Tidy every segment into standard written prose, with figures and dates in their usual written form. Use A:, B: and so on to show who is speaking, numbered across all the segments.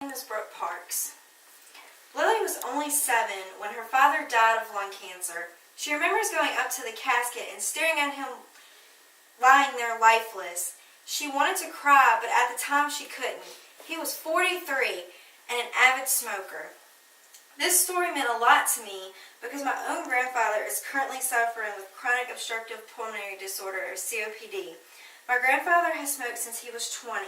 A: My name is Brooke Parks. Lily was only 7 when her father died of lung cancer. She remembers going up to the casket and staring at him lying there lifeless. She wanted to cry, but at the time she couldn't. He was 43 and an avid smoker. This story meant a lot to me because my own grandfather is currently suffering with chronic obstructive pulmonary disorder, or COPD. My grandfather has smoked since he was 20.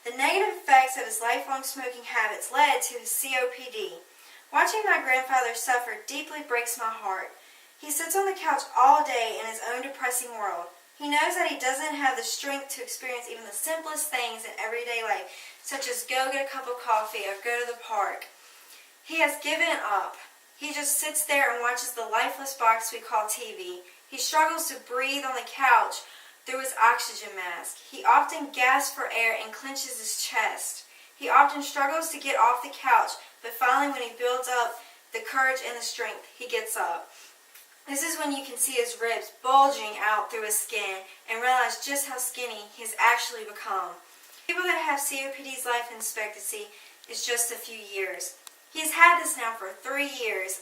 A: The negative effects of his lifelong smoking habits led to his COPD. Watching my grandfather suffer deeply breaks my heart. He sits on the couch all day in his own depressing world. He knows that he doesn't have the strength to experience even the simplest things in everyday life, such as go get a cup of coffee or go to the park. He has given up. He just sits there and watches the lifeless box we call TV. He struggles to breathe on the couch through his oxygen mask. He often gasps for air and clenches his chest. He often struggles to get off the couch, but finally when he builds up the courage and the strength, he gets up. This is when you can see his ribs bulging out through his skin and realize just how skinny he has actually become. People that have COPD's life expectancy is just a few years. He has had this now for 3 years,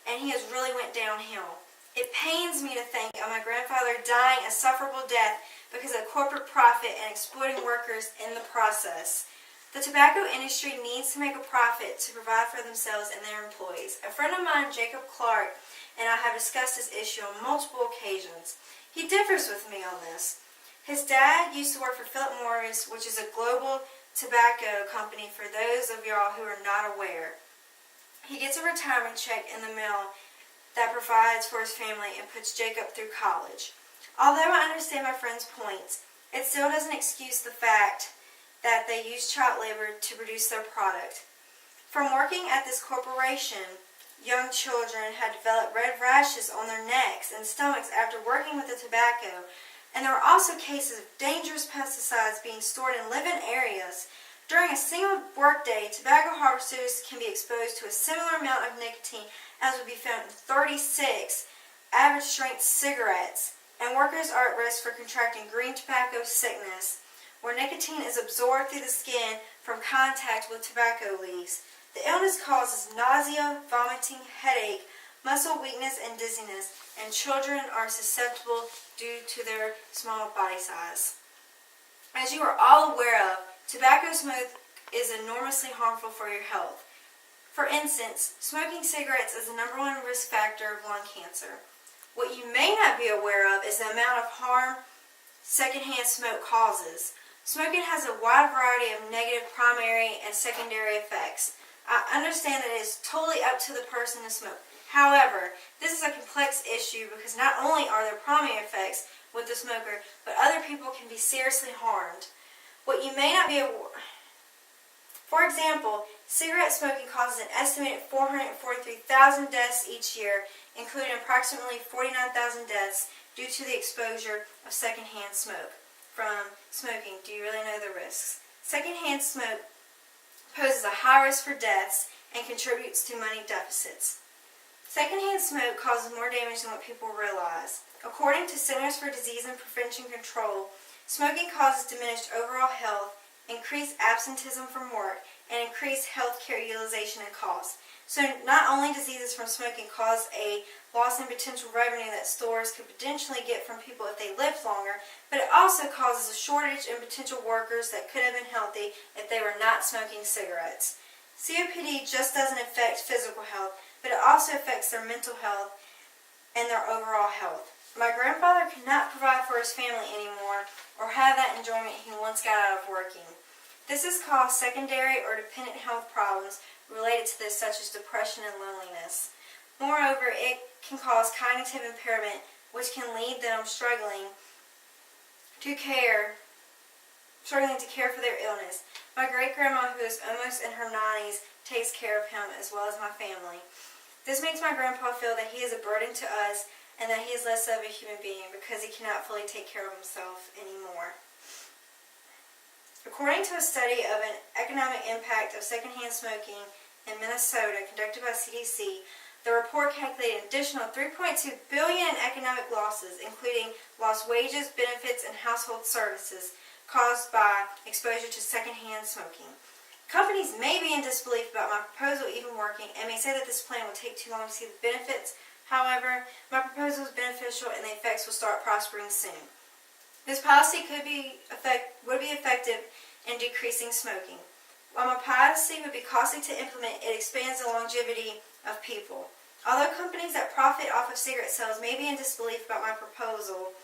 A: and he has really went downhill. It pains me to think of my grandfather dying a sufferable death because of corporate profit and exploiting workers in the process. The tobacco industry needs to make a profit to provide for themselves and their employees. A friend of mine, Jacob Clark, and I have discussed this issue on multiple occasions. He differs with me on this. His dad used to work for Philip Morris, which is a global tobacco company for those of y'all who are not aware. He gets a retirement check in the mail that provides for his family and puts Jacob through college. Although I understand my friend's points, it still doesn't excuse the fact that they use child labor to produce their product. From working at this corporation, young children had developed red rashes on their necks and stomachs after working with the tobacco, and there were also cases of dangerous pesticides being stored in live-in areas. During a single workday, tobacco harvesters can be exposed to a similar amount of nicotine as would be found in 36 average-strength cigarettes, and workers are at risk for contracting green tobacco sickness, where nicotine is absorbed through the skin from contact with tobacco leaves. The illness causes nausea, vomiting, headache, muscle weakness, and dizziness, and children are susceptible due to their small body size. As you are all aware of, tobacco smoke is enormously harmful for your health. For instance, smoking cigarettes is the #1 risk factor of lung cancer. What you may not be aware of is the amount of harm secondhand smoke causes. Smoking has a wide variety of negative primary and secondary effects. I understand that it is totally up to the person to smoke. However, this is a complex issue because not only are there primary effects with the smoker, but other people can be seriously harmed. What you may not be aware, for example, cigarette smoking causes an estimated 443,000 deaths each year, including approximately 49,000 deaths due to the exposure of secondhand smoke from smoking. Do you really know the risks? Secondhand smoke poses a high risk for deaths and contributes to money deficits. Secondhand smoke causes more damage than what people realize. According to Centers for Disease and Prevention Control, smoking causes diminished overall health, increased absenteeism from work, and increased health care utilization and costs. So not only diseases from smoking cause a loss in potential revenue that stores could potentially get from people if they lived longer, but it also causes a shortage in potential workers that could have been healthy if they were not smoking cigarettes. COPD just doesn't affect physical health, but it also affects their mental health and their overall health. My grandfather could not provide for his family anymore or have that enjoyment he once got out of working. This has caused secondary or dependent health problems related to this, such as depression and loneliness. Moreover, it can cause cognitive impairment, which can lead them struggling to care for their illness. My great-grandma, who is almost in her 90s, takes care of him as well as my family. This makes my grandpa feel that he is a burden to us and that he is less of a human being because he cannot fully take care of himself anymore. According to a study of an economic impact of secondhand smoking in Minnesota conducted by CDC, the report calculated an additional $3.2 billion in economic losses, including lost wages, benefits, and household services caused by exposure to secondhand smoking. Companies may be in disbelief about my proposal even working and may say that this plan will take too long to see the benefits. However, my proposal is beneficial and the effects will start prospering soon. This policy would be effective in decreasing smoking. While my policy would be costly to implement, it expands the longevity of people. Although companies that profit off of cigarette sales may be in disbelief about my proposal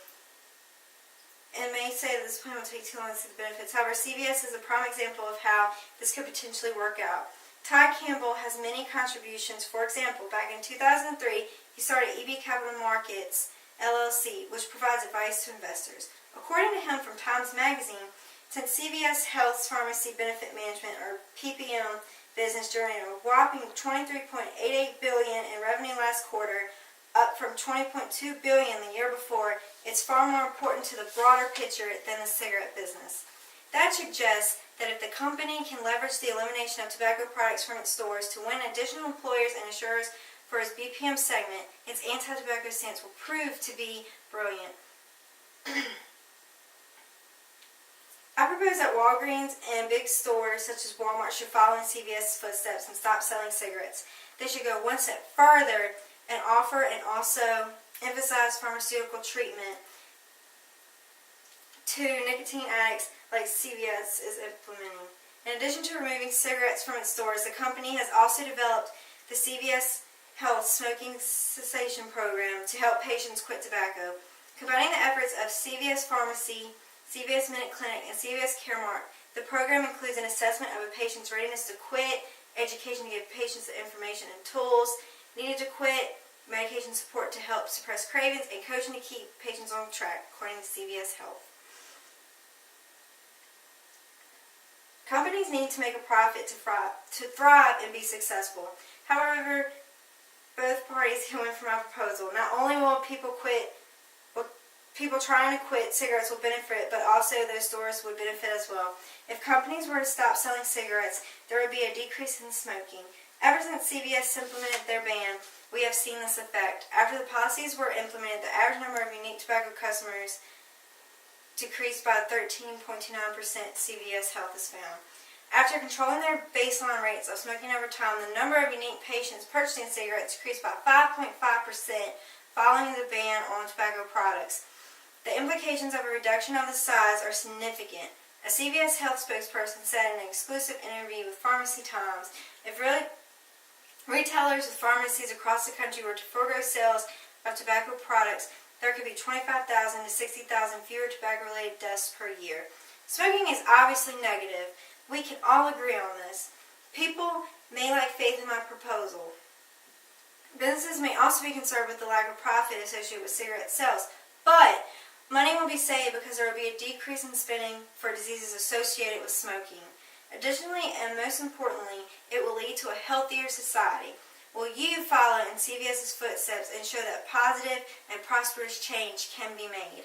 A: and may say that this plan will take too long to see the benefits, however, CVS is a prime example of how this could potentially work out. Ty Campbell has many contributions. For example, back in 2003, he started EB Capital Markets, LLC, which provides advice to investors. According to him from Times Magazine, since CVS Health's Pharmacy Benefit Management, or PPM, business generated a whopping $23.88 billion in revenue last quarter, up from $20.2 billion the year before, it's far more important to the broader picture than the cigarette business. That suggests that if the company can leverage the elimination of tobacco products from its stores to win additional employers and insurers for its BPM segment, its anti-tobacco stance will prove to be brilliant. I propose that Walgreens and big stores such as Walmart should follow in CVS's footsteps and stop selling cigarettes. They should go one step further and offer and also emphasize pharmaceutical treatment to nicotine addicts like CVS is implementing. In addition to removing cigarettes from its stores, the company has also developed the CVS Health Smoking Cessation Program to help patients quit tobacco. Combining the efforts of CVS Pharmacy, CVS Minute Clinic, and CVS Caremark, the program includes an assessment of a patient's readiness to quit, education to give patients the information and tools needed to quit, medication support to help suppress cravings, and coaching to keep patients on track, according to CVS Health. Companies need to make a profit to thrive and be successful. However, both parties can win from my proposal. Not only will people trying to quit cigarettes will benefit, but also those stores would benefit as well. If companies were to stop selling cigarettes, there would be a decrease in smoking. Ever since CVS implemented their ban, we have seen this effect. After the policies were implemented, the average number of unique tobacco customers decreased by 13.29%, CVS Health has found. After controlling their baseline rates of smoking over time, the number of unique patients purchasing cigarettes decreased by 5.5% following the ban on tobacco products. The implications of a reduction of the size are significant. A CVS Health spokesperson said in an exclusive interview with Pharmacy Times, if retailers with pharmacies across the country were to forego sales of tobacco products, there could be 25,000 to 60,000 fewer tobacco-related deaths per year. Smoking is obviously negative. We can all agree on this. People may lack faith in my proposal. Businesses may also be concerned with the lack of profit associated with cigarette sales, but money will be saved because there will be a decrease in spending for diseases associated with smoking. Additionally, and most importantly, it will lead to a healthier society. Will you follow in CVS's footsteps and show that positive and prosperous change can be made?